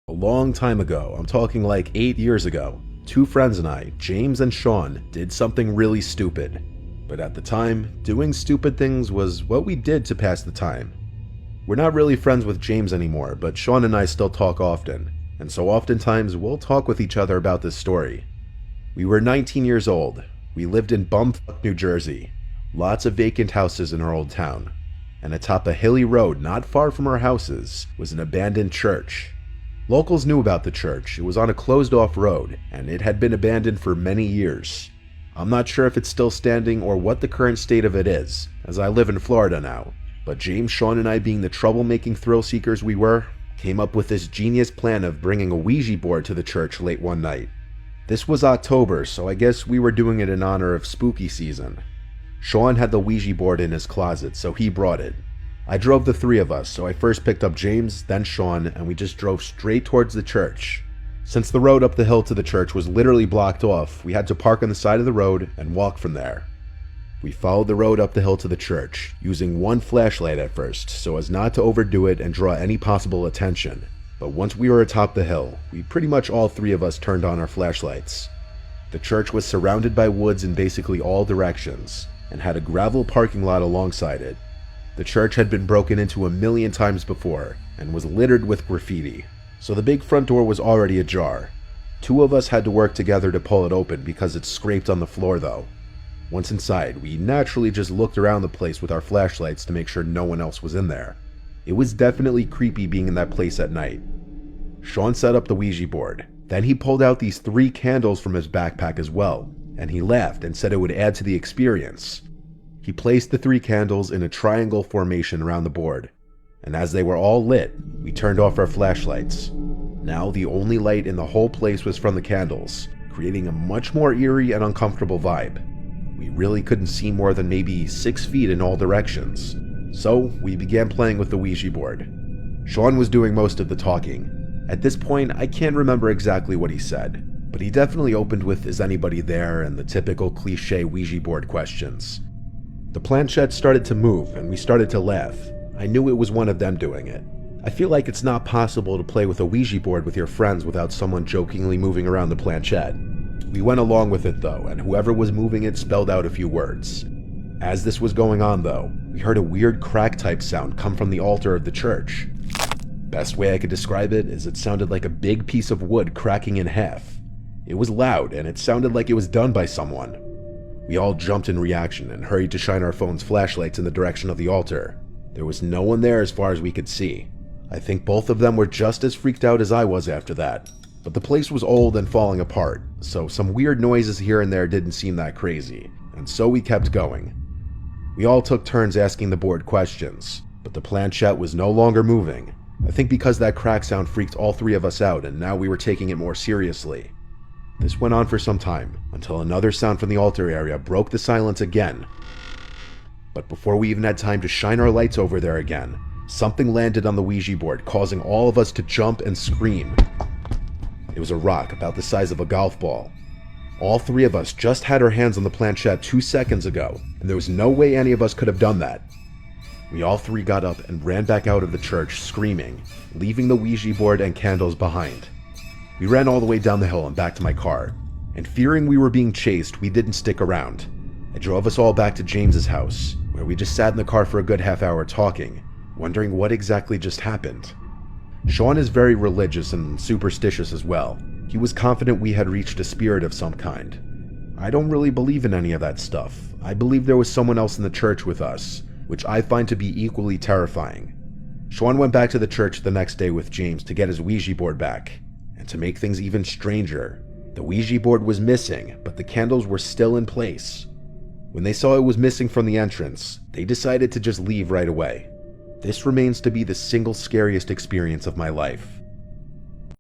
A long time ago, I'm talking like 8 years ago, two friends and I, James and Sean, did something really stupid. But at the time, doing stupid things was what we did to pass the time. We're not really friends with James anymore, but Sean and I still talk often, and so oftentimes we'll talk with each other about this story. We were 19 years old. We lived in bumfuck New Jersey. Lots of vacant houses in our old town. And atop a hilly road not far from our houses was an abandoned church. Locals knew about the church. It was on a closed-off road, and it had been abandoned for many years. I'm not sure if it's still standing or what the current state of it is, as I live in Florida now. But James, Sean, and I, being the troublemaking thrill-seekers we were, came up with this genius plan of bringing a Ouija board to the church late one night. This was October, so I guess we were doing it in honor of spooky season. Sean had the Ouija board in his closet, so he brought it. I drove the three of us, so I first picked up James, then Sean, and we just drove straight towards the church. Since the road up the hill to the church was literally blocked off, we had to park on the side of the road and walk from there. We followed the road up the hill to the church, using one flashlight at first, so as not to overdo it and draw any possible attention. But once we were atop the hill, we pretty much all three of us turned on our flashlights. The church was surrounded by woods in basically all directions, and had a gravel parking lot alongside it. The church had been broken into a million times before, and was littered with graffiti, so the big front door was already ajar. Two of us had to work together to pull it open because it scraped on the floor though. Once inside, we naturally just looked around the place with our flashlights to make sure no one else was in there. It was definitely creepy being in that place at night. Sean set up the Ouija board. Then he pulled out these 3 candles from his backpack as well, and he laughed and said it would add to the experience. He placed the 3 candles in a triangle formation around the board, and as they were all lit, we turned off our flashlights. Now the only light in the whole place was from the candles, creating a much more eerie and uncomfortable vibe. We really couldn't see more than maybe 6 feet in all directions, so we began playing with the Ouija board. Sean was doing most of the talking. At this point, I can't remember exactly what he said, but he definitely opened with "Is anybody there?" and the typical cliche Ouija board questions. The planchette started to move, and we started to laugh. I knew it was one of them doing it. I feel like it's not possible to play with a Ouija board with your friends without someone jokingly moving around the planchette. We went along with it though, and whoever was moving it spelled out a few words. As this was going on though, we heard a weird crack-type sound come from the altar of the church. Best way I could describe it is it sounded like a big piece of wood cracking in half. It was loud, and it sounded like it was done by someone. We all jumped in reaction and hurried to shine our phone's flashlights in the direction of the altar. There was no one there as far as we could see. I think both of them were just as freaked out as I was after that. But the place was old and falling apart, so some weird noises here and there didn't seem that crazy, and so we kept going. We all took turns asking the board questions, but the planchette was no longer moving. I think because that crack sound freaked all 3 of us out, and now we were taking it more seriously. This went on for some time, until another sound from the altar area broke the silence again. But before we even had time to shine our lights over there again, something landed on the Ouija board, causing all of us to jump and scream. It was a rock about the size of a golf ball. All 3 of us just had our hands on the planchette 2 seconds ago, and there was no way any of us could have done that. We all 3 got up and ran back out of the church screaming, leaving the Ouija board and candles behind. We ran all the way down the hill and back to my car, and fearing we were being chased, we didn't stick around. I drove us all back to James's house, where we just sat in the car for a good half hour talking, wondering what exactly just happened. Sean is very religious and superstitious as well. He was confident we had reached a spirit of some kind. I don't really believe in any of that stuff. I believe there was someone else in the church with us, which I find to be equally terrifying. Sean went back to the church the next day with James to get his Ouija board back. And to make things even stranger, the Ouija board was missing, but the candles were still in place. When they saw it was missing from the entrance, they decided to just leave right away. This remains to be the single scariest experience of my life.